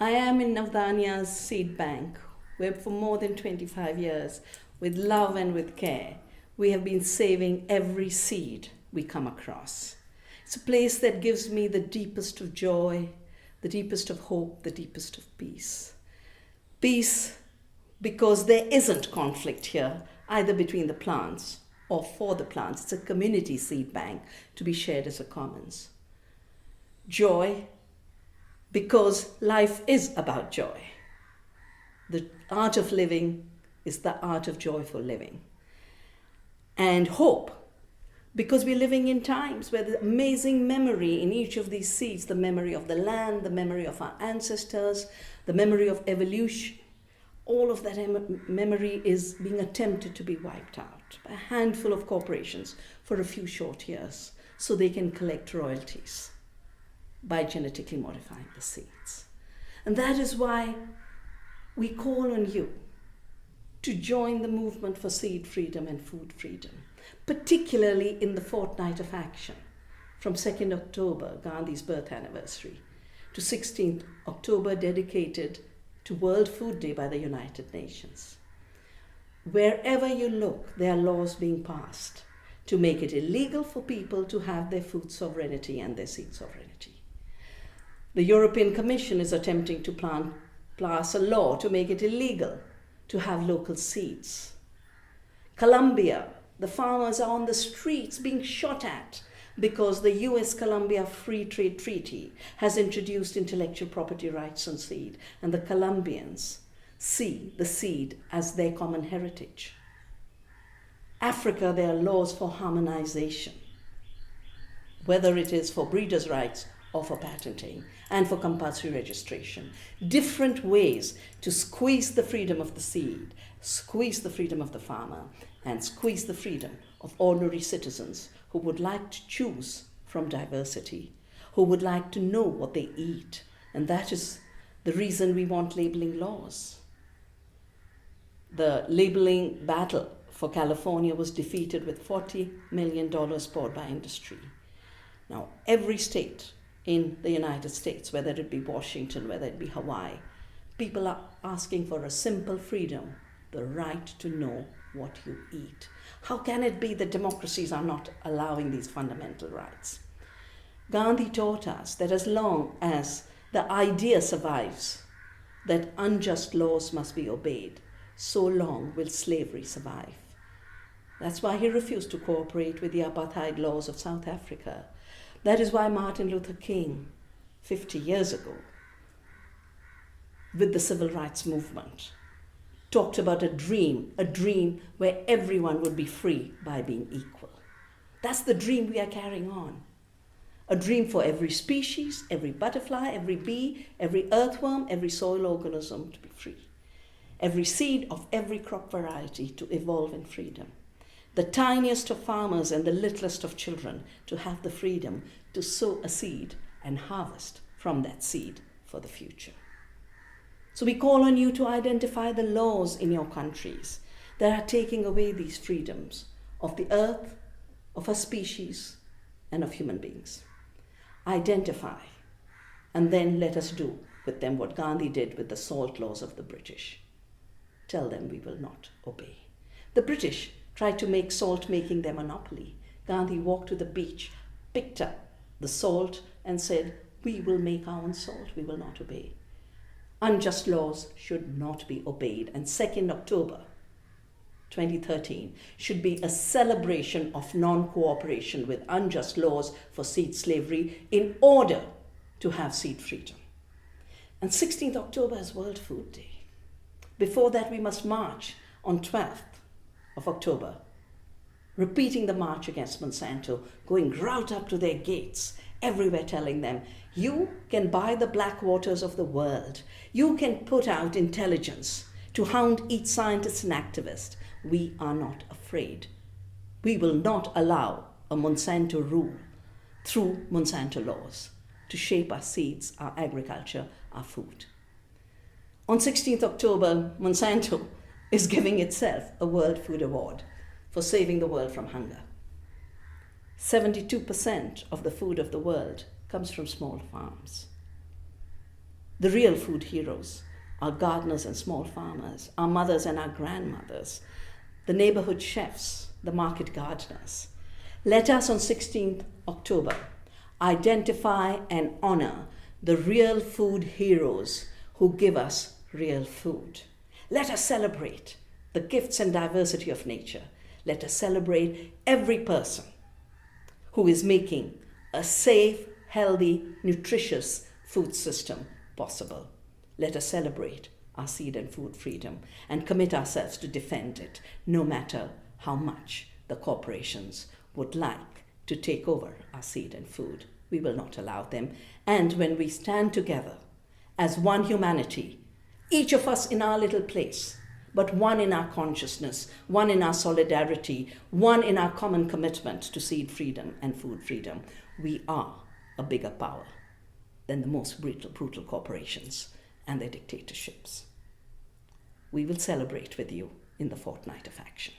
I am in Navdania's seed bank, where for more than 25 years, with love and with care, we have been saving every seed we come across. It's a place that gives me the deepest of joy, the deepest of hope, the deepest of peace. Peace because there isn't conflict here, either between the plants or for the plants. It's a community seed bank to be shared as a commons. Joy because life is about joy. The art of living is the art of joyful living. And hope, because we're living in times where the amazing memory in each of these seeds, the memory of the land, the memory of our ancestors, the memory of evolution, all of that memory is being attempted to be wiped out by a handful of corporations for a few short years so they can collect royalties by genetically modifying the seeds. And that is why we call on you to join the movement for seed freedom and food freedom, particularly in the fortnight of action from 2nd October, Gandhi's birth anniversary, to 16th October, dedicated to World Food Day by the United Nations. Wherever you look, there are laws being passed to make it illegal for people to have their food sovereignty and their seed sovereignty. The European Commission is attempting to pass a law to make it illegal to have local seeds. Colombia, the farmers are on the streets being shot at because the US-Colombia Free Trade Treaty has introduced intellectual property rights on seed, and the Colombians see the seed as their common heritage. Africa, there are laws for harmonization, whether it is for breeders' rights or for patenting, and for compulsory registration. Different ways to squeeze the freedom of the seed, squeeze the freedom of the farmer, and squeeze the freedom of ordinary citizens who would like to choose from diversity, who would like to know what they eat. And that is the reason we want labeling laws. The labeling battle for California was defeated with $40 million poured by industry. Now, every state in the United States, whether it be Washington, whether it be Hawaii, people are asking for a simple freedom, the right to know what you eat. How can it be that democracies are not allowing these fundamental rights? Gandhi taught us that as long as the idea survives that unjust laws must be obeyed, so long will slavery survive. That's why he refused to cooperate with the apartheid laws of South Africa. That is why Martin Luther King, 50 years ago, with the civil rights movement, talked about a dream where everyone would be free by being equal. That's the dream we are carrying on. A dream for every species, every butterfly, every bee, every earthworm, every soil organism to be free. Every seed of every crop variety to evolve in freedom. The tiniest of farmers and the littlest of children to have the freedom to sow a seed and harvest from that seed for the future. So we call on you to identify the laws in your countries that are taking away these freedoms of the earth, of our species, and of human beings. Identify, and then let us do with them what Gandhi did with the salt laws of the British. Tell them we will not obey. The British tried to make salt making their monopoly. Gandhi walked to the beach, picked up the salt and said, we will make our own salt, we will not obey. Unjust laws should not be obeyed. And 2nd October 2013 should be a celebration of non-cooperation with unjust laws for seed slavery in order to have seed freedom. And 16th October is World Food Day. Before that, we must march on 12th of October, repeating the march against Monsanto, going right up to their gates, everywhere telling them, you can buy the black waters of the world. You can put out intelligence to hound each scientist and activist. We are not afraid. We will not allow a Monsanto rule through Monsanto laws to shape our seeds, our agriculture, our food. On 16th October, Monsanto is giving itself a World Food Award for saving the world from hunger. 72% of the food of the world comes from small farms. The real food heroes, our gardeners and small farmers, our mothers and our grandmothers, the neighborhood chefs, the market gardeners. Let us on 16th October identify and honor the real food heroes who give us real food. Let us celebrate the gifts and diversity of nature. Let us celebrate every person who is making a safe, healthy, nutritious food system possible. Let us celebrate our seed and food freedom and commit ourselves to defend it, no matter how much the corporations would like to take over our seed and food. We will not allow them. And when we stand together as one humanity, each of us in our little place, but one in our consciousness, one in our solidarity, one in our common commitment to seed freedom and food freedom, we are a bigger power than the most brutal corporations and their dictatorships. We will celebrate with you in the fortnight of action.